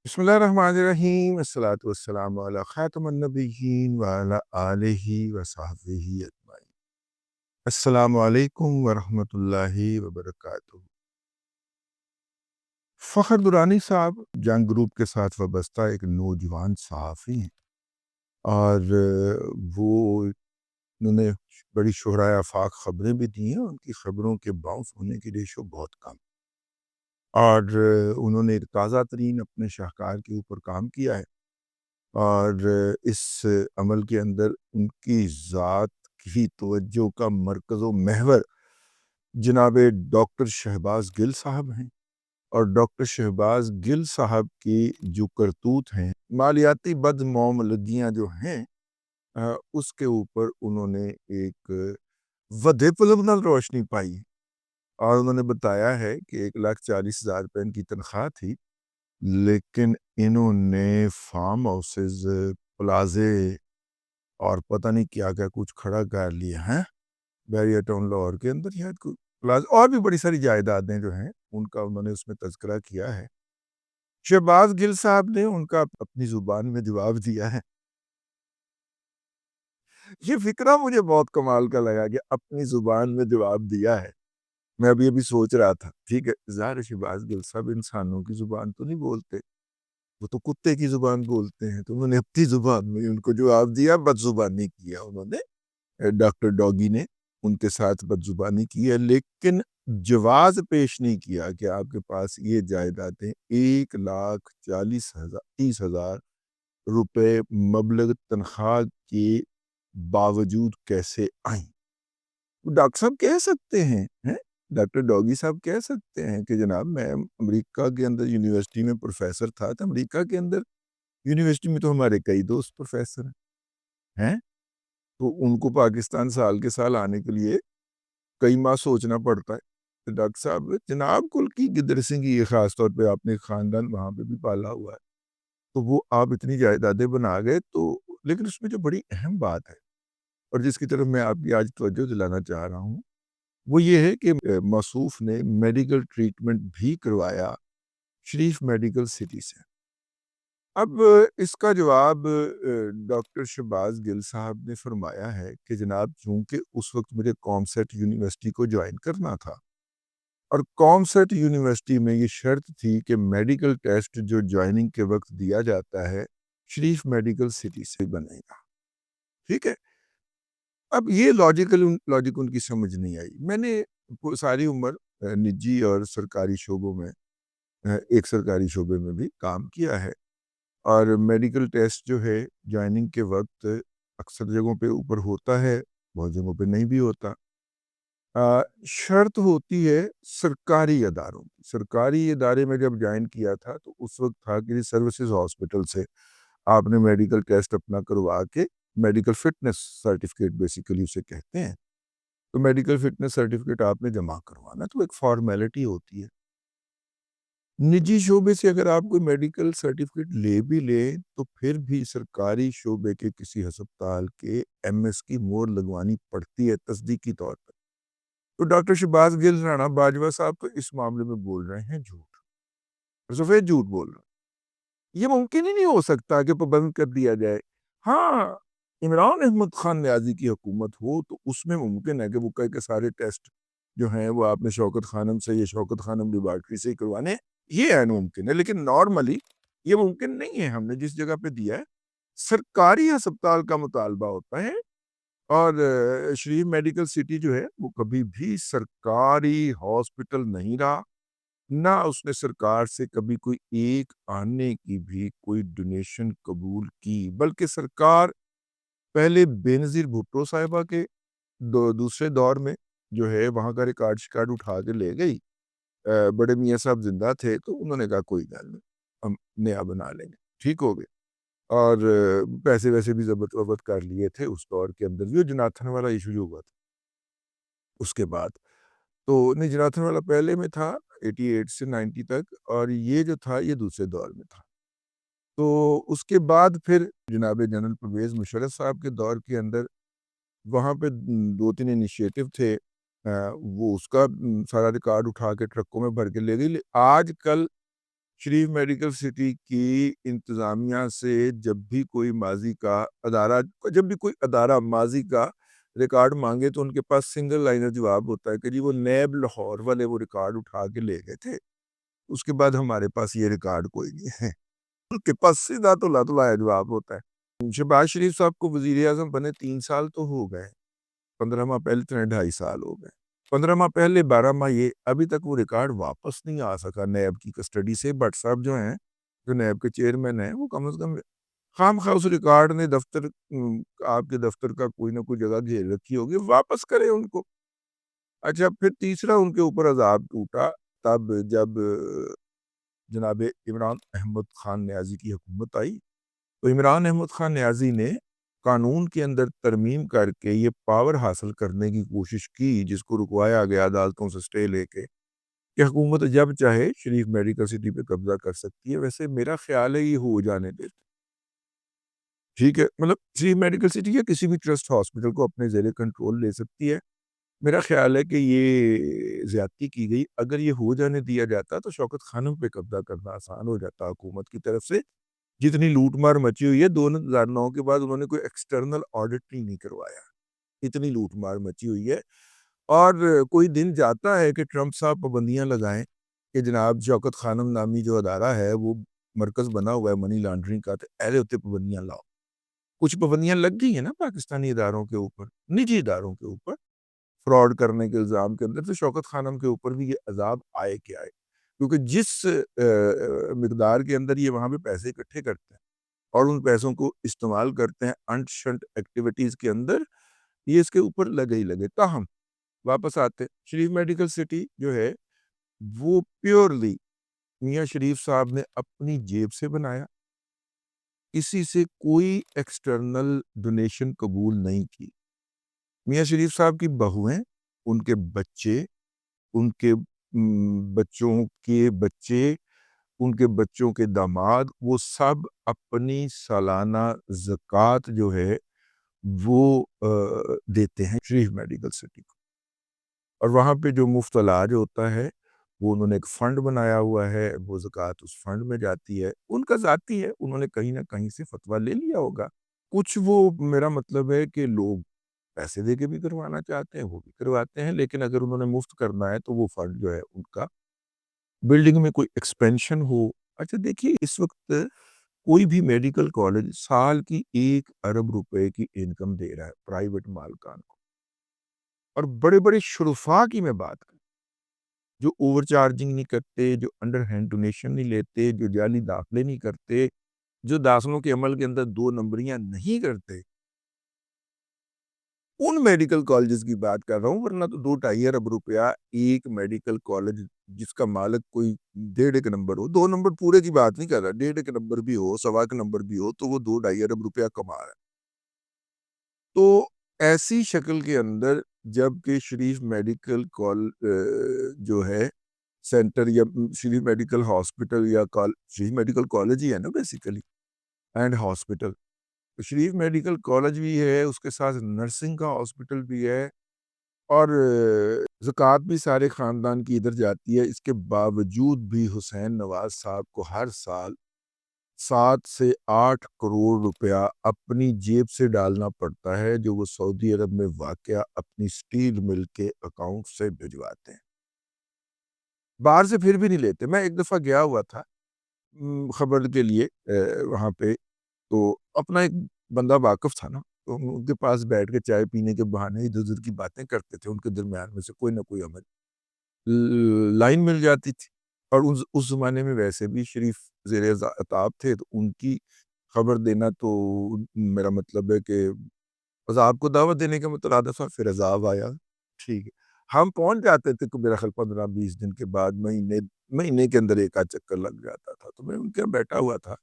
بسم اللہ الرحمن الرحیم الصلاۃ والسلام علی خاتم النبیین وعلی آلہ وصحبہ اجمعین۔ السلام علیکم ورحمۃ اللہ وبرکاتہ۔ فخر درانی صاحب جنگ گروپ کے ساتھ وابستہ ایک نوجوان صحافی ہیں اور وہ انہوں نے بڑی شہرائے آفاق خبریں بھی دی ہیں۔ ان کی خبروں کے باؤنس ہونے کی ریشو بہت کم اور انہوں نے ایک تازہ ترین اپنے شاہکار کے اوپر کام کیا ہے اور اس عمل کے اندر ان کی ذات کی توجہ کا مرکز و محور جناب ڈاکٹر شہباز گل صاحب ہیں، اور ڈاکٹر شہباز گل صاحب کی جو کرتوت ہیں، مالیاتی بد معاملگیاں جو ہیں اس کے اوپر انہوں نے ایک وضع پلبنل روشنی پائی اور انہوں نے بتایا ہے کہ 1,40,000 ان کی تنخواہ تھی، لیکن انہوں نے فارم ہاؤسز، پلازے اور پتہ نہیں کیا کیا کچھ کھڑا کر لیا ہیں بیریا ٹاؤن لاہور کے اندر، شاید کوئی پلازا اور بھی بڑی ساری جائیدادیں جو ہیں ان کا انہوں نے اس میں تذکرہ کیا ہے۔ شہباز گل صاحب نے ان کا اپنی زبان میں جواب دیا ہے۔ یہ فکرہ مجھے بہت کمال کا لگا کہ اپنی زبان میں جواب دیا ہے۔ میں ابھی سوچ رہا تھا، ٹھیک ہے، ظاہر شہباز گل صاحب انسانوں کی زبان تو نہیں بولتے، وہ تو کتے کی زبان بولتے ہیں، تو انہوں نے اپنی زبان میں ان کو جواب دیا، بد زبانی کیا انہوں نے، ڈاکٹر ڈاگی نے ان کے ساتھ بد زبانی کی ہے، لیکن جواز پیش نہیں کیا کہ آپ کے پاس یہ جائیدادیں 1,40,30,000 روپے مبلغ تنخواہ کے باوجود کیسے آئیں۔ ڈاکٹر صاحب کہہ سکتے ہیں، ڈاکٹر ڈاگی صاحب کہہ سکتے ہیں کہ جناب میں امریکہ کے اندر یونیورسٹی میں پروفیسر تھا، تو امریکہ کے اندر یونیورسٹی میں تو ہمارے کئی دوست پروفیسر ہیں، تو ان کو پاکستان سال کے سال آنے کے لیے کئی ماہ سوچنا پڑتا ہے۔ تو ڈاکٹر صاحب جناب کل کی گدر سنگھی، یہ خاص طور پہ آپ نے خاندان وہاں پہ بھی پالا ہوا ہے، تو وہ آپ اتنی جائیدادیں بنا گئے، تو لیکن اس میں جو بڑی اہم بات ہے اور جس کی طرف میں آپ کی آج توجہ دلانا چاہ رہا ہوں، وہ یہ ہے کہ موصوف نے میڈیکل ٹریٹمنٹ بھی کروایا شریف میڈیکل سٹی سے۔ اب اس کا جواب ڈاکٹر شہباز گل صاحب نے فرمایا ہے کہ جناب چونکہ اس وقت مجھے کامسیٹ یونیورسٹی کو جوائن کرنا تھا اور کامسیٹ یونیورسٹی میں یہ شرط تھی کہ میڈیکل ٹیسٹ جو جوائننگ کے وقت دیا جاتا ہے شریف میڈیکل سٹی سے بنے گا، ٹھیک ہے۔ اب یہ لاجک ان کی سمجھ نہیں آئی۔ میں نے ساری عمر نجی اور سرکاری شعبوں میں، ایک سرکاری شعبے میں بھی کام کیا ہے، اور میڈیکل ٹیسٹ جو ہے جوائننگ کے وقت اکثر جگہوں پہ اوپر ہوتا ہے، بہت جگہوں پہ نہیں بھی ہوتا۔ شرط ہوتی ہے سرکاری اداروں کی۔ سرکاری ادارے میں جب جوائن کیا تھا تو اس وقت تھا کہ سروسز ہاسپٹل سے آپ نے میڈیکل ٹیسٹ اپنا کروا کے میڈیکل فٹنس سرٹیفکیٹ بیسیکلی اسے کہتے ہیں، تو میڈیکل فٹنس سرٹیفکیٹ آپ نے جمع کروانا، تو ایک فارمیلٹی ہوتی ہے۔ نجی شعبے سے اگر آپ کوئی میڈیکل سرٹیفکیٹ لے بھی لیں تو پھر بھی سرکاری شعبے کے کسی ہسپتال کے ایم ایس کی مور لگوانی پڑتی ہے تصدیقی طور پر۔ تو ڈاکٹر شہباز گل رانا باجوہ صاحب تو اس معاملے میں بول رہے ہیں جھوٹ، سفید جھوٹ بول رہے ہیں۔ یہ ممکن ہی نہیں ہو سکتا کہ پابند کر دیا جائے۔ ہاں، عمران احمد خان نیازی کی حکومت ہو تو اس میں ممکن ہے کہ وہ کہے کہ سارے ٹیسٹ جو ہیں وہ آپ نے شوکت خانم سے یا شوکت خانم لیبارٹری سے ہی کروانے، یہ ہے ممکن ہے، لیکن نارملی یہ ممکن نہیں ہے۔ ہم نے جس جگہ پہ دیا ہے سرکاری ہسپتال کا مطالبہ ہوتا ہے، اور شریف میڈیکل سٹی جو ہے وہ کبھی بھی سرکاری ہاسپٹل نہیں رہا، نہ اس نے سرکار سے کبھی کوئی ایک آنے کی بھی کوئی ڈونیشن قبول کی، بلکہ سرکار پہلے بینظیر بھٹو صاحبہ کے دوسرے دور میں جو ہے وہاں کا ریکارڈ شکارڈ اٹھا کے لے گئی۔ بڑے میاں صاحب زندہ تھے تو انہوں نے کہا کوئی گل نہیں، ہم نیا بنا لیں گے، ٹھیک ہو گئے، اور پیسے ویسے بھی ضبط وبط کر لیے تھے اس دور کے اندر بھی۔ جناتھن والا ایشو جو ہوا تھا اس کے بعد، تو نہیں، جناتھن والا پہلے میں تھا 88 سے 90 تک، اور یہ جو تھا یہ دوسرے دور میں تھا۔ تو اس کے بعد پھر جناب جنرل پرویز مشرف صاحب کے دور کے اندر وہاں پہ 2-3 انیشیٹو تھے، وہ اس کا سارا ریکارڈ اٹھا کے ٹرکوں میں بھر کے لے گئی۔ آج کل شریف میڈیکل سٹی کی انتظامیہ سے جب بھی کوئی ادارہ ماضی کا ریکارڈ مانگے تو ان کے پاس سنگل لائنر جواب ہوتا ہے کہ جی وہ نیب لاہور والے وہ ریکارڈ اٹھا کے لے گئے تھے، اس کے بعد ہمارے پاس یہ ریکارڈ کوئی نہیں ہے۔ ان کے پاس سیدھا تو لایا جواب ہوتا ہے۔ شہباز شریف صاحب کو وزیر اعظم بنے 3 سال تو ہو گئے، 15 ماہ پہلے 2.5 سال ہو گئے، 15 ماہ پہلے 12 ماہ یہ ابھی تک وہ ریکارڈ واپس نہیں آ سکا نیب کی کسٹڈی سے۔ بٹ صاحب جو ہیں، جو نیب کے چیئرمین ہیں، وہ کم از کم خام خواہ اس ریکارڈ نے آپ کے دفتر کا کوئی نہ کوئی جگہ گھیر رکھی ہوگی، واپس کرے ان کو۔ اچھا، پھر تیسرا ان کے اوپر عذاب ٹوٹا تب جب جناب عمران احمد خان نیازی کی حکومت آئی، تو عمران احمد خان نیازی نے قانون کے اندر ترمیم کر کے یہ پاور حاصل کرنے کی کوشش کی، جس کو رکوایا گیا عدالتوں سے سٹے لے کے، کہ حکومت جب چاہے شریف میڈیکل سٹی پہ قبضہ کر سکتی ہے۔ ویسے میرا خیال ہے یہ ہو جانے دیتے، ٹھیک ہے، مطلب شریف میڈیکل سٹی یا کسی بھی ٹرسٹ ہاسپٹل کو اپنے زیر کنٹرول لے سکتی ہے۔ میرا خیال ہے کہ یہ زیادتی کی گئی۔ اگر یہ ہو جانے دیا جاتا تو شوکت خانم پہ قبضہ کرنا آسان ہو جاتا حکومت کی طرف سے۔ جتنی لوٹ مار مچی ہوئی ہے، 2009 کے بعد انہوں نے کوئی ایکسٹرنل آڈٹ نہیں کروایا، اتنی لوٹ مار مچی ہوئی ہے۔ اور کوئی دن جاتا ہے کہ ٹرمپ صاحب پابندیاں لگائیں کہ جناب شوکت خانم نامی جو ادارہ ہے وہ مرکز بنا ہوا ہے منی لانڈرنگ کا، تو اہل ہوتے پابندیاں لاؤ۔ کچھ پابندیاں لگ گئی ہیں نا پاکستانی اداروں کے اوپر، نجی اداروں کے اوپر، فراڈ کرنے کے الزام کے اندر۔ تو شوکت خانم کے اوپر بھی یہ عذاب آئے کہ آئے، کیونکہ جس مقدار کے اندر یہ وہاں پہ پیسے اکٹھے کرتے ہیں اور ان پیسوں کو استعمال کرتے ہیں انٹ شنٹ ایکٹیویٹیز کے اندر، یہ اس کے اوپر لگے ہی لگے۔ تاہم واپس آتے، شریف میڈیکل سٹی جو ہے وہ پیورلی میاں شریف صاحب نے اپنی جیب سے بنایا، کسی سے کوئی ایکسٹرنل ڈونیشن قبول نہیں کی۔ میاں شریف صاحب کی بہویں، ان کے بچے، ان کے بچوں کے بچے، ان کے بچوں کے داماد، وہ سب اپنی سالانہ زکوٰۃ جو ہے وہ دیتے ہیں شریف میڈیکل سٹی کو۔ اور وہاں پہ جو مفت علاج ہوتا ہے وہ انہوں نے ایک فنڈ بنایا ہوا ہے، وہ زکوٰۃ اس فنڈ میں جاتی ہے، ان کا ذاتی ہے، انہوں نے کہیں نہ کہیں سے فتویٰ لے لیا ہوگا۔ کچھ وہ میرا مطلب ہے کہ لوگ پیسے دے کے بھی کروانا چاہتے ہیں، وہ بھی کرواتے ہیں، لیکن اگر انہوں نے مفت کرنا ہے تو وہ فنڈ جو ہے ان کا بلڈنگ میں کوئی ایکسپینشن ہو۔ اچھا دیکھیے، اس وقت کوئی بھی میڈیکل کالج سال کی 1 ارب روپے کی انکم دے رہا ہے پرائیویٹ مالکان کو، اور بڑے بڑے شرفاء کی میں بات کروں جو اوور چارجنگ نہیں کرتے، جو انڈر ہینڈ ڈونیشن نہیں لیتے، جو جعلی داخلے نہیں کرتے، جو داخلوں کے عمل کے اندر 2 نمبریاں نہیں کرتے، ان میڈیکل کالجز کی بات کر رہا ہوں۔ ورنہ تو 2-2.5 ارب روپیہ ایک میڈیکل کالج جس کا مالک کوئی 1.5 نمبر ہو، 2 نمبر پورے کی بات نہیں کر رہا، 1.5 نمبر بھی ہو، 1.25 نمبر بھی ہو، تو وہ 2-2.5 ارب روپیہ کما رہا ہے۔ تو ایسی شکل کے اندر جب کہ شریف میڈیکل جو ہے سینٹر یا شریف میڈیکل ہاسپٹل یا شریف میڈیکل کالج ہی ہے نا basically, and hospital, Sharif medical college بھی ہے، اس کے ساتھ نرسنگ کا ہاسپٹل بھی ہے، اور زکوٰۃ بھی سارے خاندان کی ادھر جاتی ہے۔ اس کے باوجود بھی حسین نواز صاحب کو ہر سال 7 سے 8 کروڑ روپیہ اپنی جیب سے ڈالنا پڑتا ہے، جو وہ سعودی عرب میں واقع اپنی سٹیل مل کے اکاؤنٹ سے بھجواتے ہیں، باہر سے پھر بھی نہیں لیتے۔ میں ایک دفعہ گیا ہوا تھا خبر کے لیے وہاں پہ، تو اپنا ایک بندہ واقف تھا نا، تو ان کے پاس بیٹھ کے چائے پینے کے بہانے ادھر ادھر کی باتیں کرتے تھے، ان کے درمیان میں سے کوئی نہ کوئی عمل لائن مل جاتی تھی۔ اور اس زمانے میں ویسے بھی شریف زیر عطاب تھے، تو ان کی خبر دینا تو میرا مطلب ہے کہ عذاب کو دعوت دینے کا مترادف تھا۔ پھر عذاب آیا، ٹھیک ہے، ہم پہنچ جاتے تھے کہ میرا خیال 15-20 دن کے بعد مہینے کے اندر ایک آدھ چکر لگ جاتا تھا۔ تو میں ان کے بیٹھا ہوا تھا،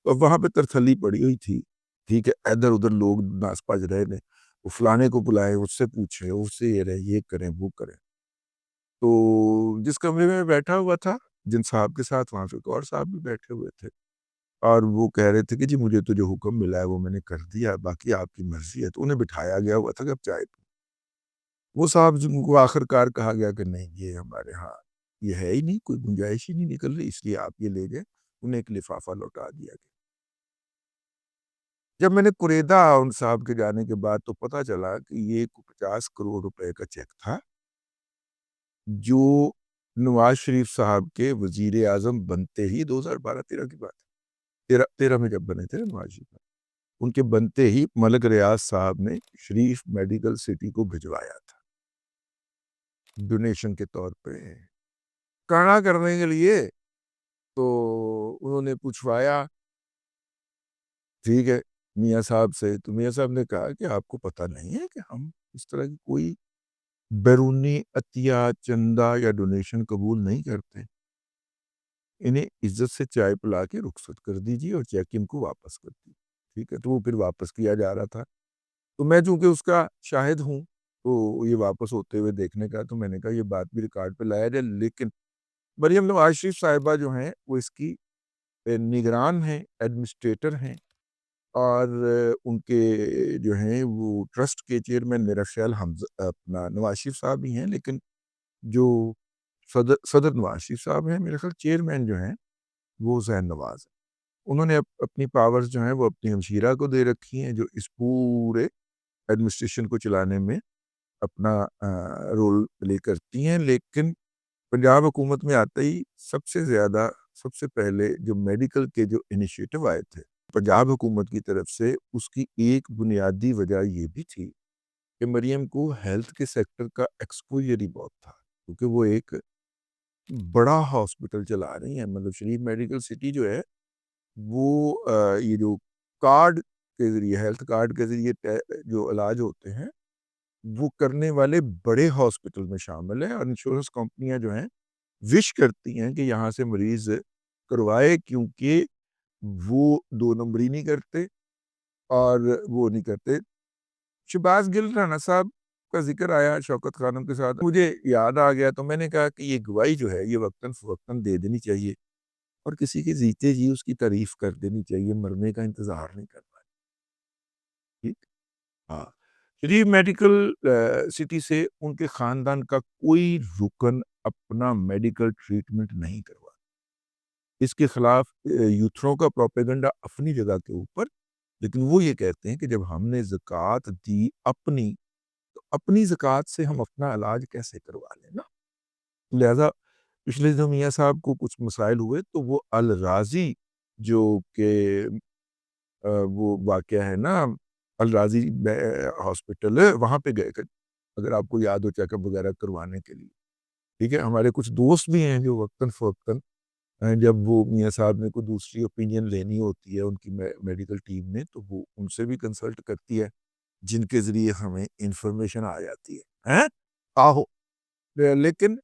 تو وہاں پہ ترتھلی پڑی ہوئی تھی، ٹھیک ہے، ادھر ادھر لوگ ناس پاج رہے نے، وہ فلانے کو بلائے، اس سے پوچھے، اس سے یہ رہے، یہ کریں وہ کریں۔ تو جس کمرے میں بیٹھا ہوا تھا جن صاحب کے ساتھ، وہاں پہ ایک اور صاحب بھی بیٹھے ہوئے تھے، اور وہ کہہ رہے تھے کہ جی مجھے تو جو حکم ملا ہے وہ میں نے کر دیا، باقی آپ کی مرضی ہے۔ تو انہیں بٹھایا گیا ہوا تھا کہ اب چائے پی، وہ صاحب جن کو آخر کار کہا گیا کہ نہیں، یہ ہمارے ہاں یہ ہے ہی نہیں، کوئی گنجائش ہی نہیں نکل رہی، اس لیے آپ یہ لے گئے۔ انہیں ایک لفافہ لوٹا دیا گیا۔ جب میں نے قریدہ ان صاحب کے جانے کے بعد تو پتہ چلا کہ یہ 50 کروڑ روپے کا چیک تھا جو نواز شریف صاحب کے وزیر اعظم بنتے ہی 2012-13 کی بات ہے، 13 میں جب بنے تھے نواز شریف صاحب، ان کے بنتے ہی ملک ریاض صاحب نے شریف میڈیکل سٹی کو بھجوایا تھا ڈونیشن کے طور پہ کانا کرنے کے لیے۔ تو انہوں نے پوچھوایا ٹھیک ہے میاں صاحب سے، تو میاں صاحب نے کہا کہ آپ کو پتہ نہیں ہے کہ ہم اس طرح کی کوئی بیرونی عطیہ چندہ یا ڈونیشن قبول نہیں کرتے، انہیں عزت سے چائے پلا کے رخصت کر دیجیے اور چیک ان کو واپس کر دیجیے۔ ٹھیک ہے، تو وہ پھر واپس کیا جا رہا تھا، تو میں چونکہ اس کا شاہد ہوں تو یہ واپس ہوتے ہوئے دیکھنے کا، تو میں نے کہا یہ بات بھی ریکارڈ پہ لایا جائے۔ لیکن مریم نواز شریف صاحبہ جو ہیں وہ اس کی نگران ہیں، ایڈمنسٹریٹر ہیں، اور ان کے جو ہیں وہ ٹرسٹ کے چیئرمین میرا خیال اپنا نواز شریف صاحب ہی ہیں، لیکن جو صدر نواز شریف صاحب ہیں میرے خیال چیئرمین جو ہیں وہ ذہن نواز ہیں۔ انہوں نے اپنی پاورز جو ہیں وہ اپنی ہمشیرہ کو دے رکھی ہیں جو اس پورے ایڈمنسٹریشن کو چلانے میں اپنا رول پلے کرتی ہیں۔ لیکن پنجاب حکومت میں آتے ہی سب سے پہلے جو میڈیکل کے جو انیشیٹو آئے تھے پنجاب حکومت کی طرف سے، اس کی ایک بنیادی وجہ یہ بھی تھی کہ مریم کو ہیلتھ کے سیکٹر کا ایکسپوجر ہی بہت تھا، کیونکہ وہ ایک بڑا ہاسپٹل چلا رہی ہیں۔ مطلب شریف میڈیکل سٹی جو ہے وہ یہ جو کارڈ کے ذریعے، ہیلتھ کارڈ کے ذریعے جو علاج ہوتے ہیں وہ کرنے والے بڑے ہاسپٹل میں شامل ہے، اور انشورنس کمپنیاں جو ہیں وش کرتی ہیں کہ یہاں سے مریض کروائے، کیونکہ وہ 2 نمبری نہیں کرتے اور وہ نہیں کرتے۔ شہباز گل رانا صاحب کا ذکر آیا شوکت خانم کے ساتھ، مجھے یاد آ گیا، تو میں نے کہا کہ یہ گواہی جو ہے یہ وقتاً فوقتاً دے دینی چاہیے، اور کسی کے جیتے جی اس کی تعریف کر دینی چاہیے، مرنے کا انتظار نہیں کرنا۔ ٹھیک، ہاں، شریف میڈیکل سٹی سے ان کے خاندان کا کوئی رکن اپنا میڈیکل ٹریٹمنٹ نہیں کروا، اس کے خلاف یوتھروں کا پروپیگنڈا اپنی جگہ کے اوپر، لیکن وہ یہ کہتے ہیں کہ جب ہم نے زکوٰۃ دی اپنی، تو اپنی زکوٰۃ سے ہم اپنا علاج کیسے کروا لیں نا۔ لہذا پچھلے دنوں میاں صاحب کو کچھ مسائل ہوئے تو وہ الراضی جو کہ وہ واقعہ ہے نا الراضی ہاسپٹل، وہاں پہ گئے تھے، اگر آپ کو یاد ہو، چیک اپ وغیرہ کروانے کے لیے۔ ٹھیک ہے، ہمارے کچھ دوست بھی ہیں جو وقتاً فوقتاً جب وہ میاں صاحب نے کوئی دوسری اوپینین لینی ہوتی ہے ان کی میڈیکل ٹیم نے، تو وہ ان سے بھی کنسلٹ کرتی ہے، جن کے ذریعے ہمیں انفارمیشن آ جاتی ہے آہو۔ لیکن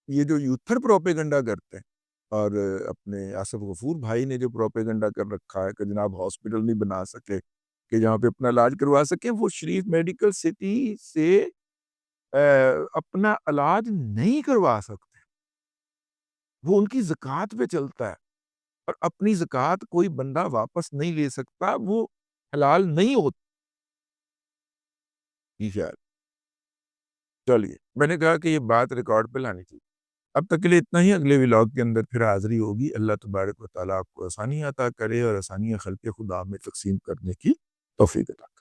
یہ جو یوتھر پروپیگنڈا کرتے ہیں، اور اپنے آصف غفور بھائی نے جو پروپیگنڈا کر رکھا ہے کہ جناب ہاسپٹل نہیں بنا سکے کہ جہاں پہ اپنا علاج کروا سکیں، وہ شریف میڈیکل سٹی سے اپنا علاج نہیں کروا سکتے، وہ ان کی زکوٰۃ پہ چلتا ہے، اور اپنی زکوٰۃ کوئی بندہ واپس نہیں لے سکتا، وہ حلال نہیں ہوتی۔ خیال چلیے، میں نے کہا کہ یہ بات ریکارڈ پہ لانی چاہیے۔ اب تک کے لیے اتنا ہی، اگلے ولاگ کے اندر پھر حاضری ہوگی۔ اللہ تبارک و تعالیٰ آپ کو آسانی عطا کرے اور آسانیاں خلق خدا میں تقسیم کرنے کی توفیق عطا کرے۔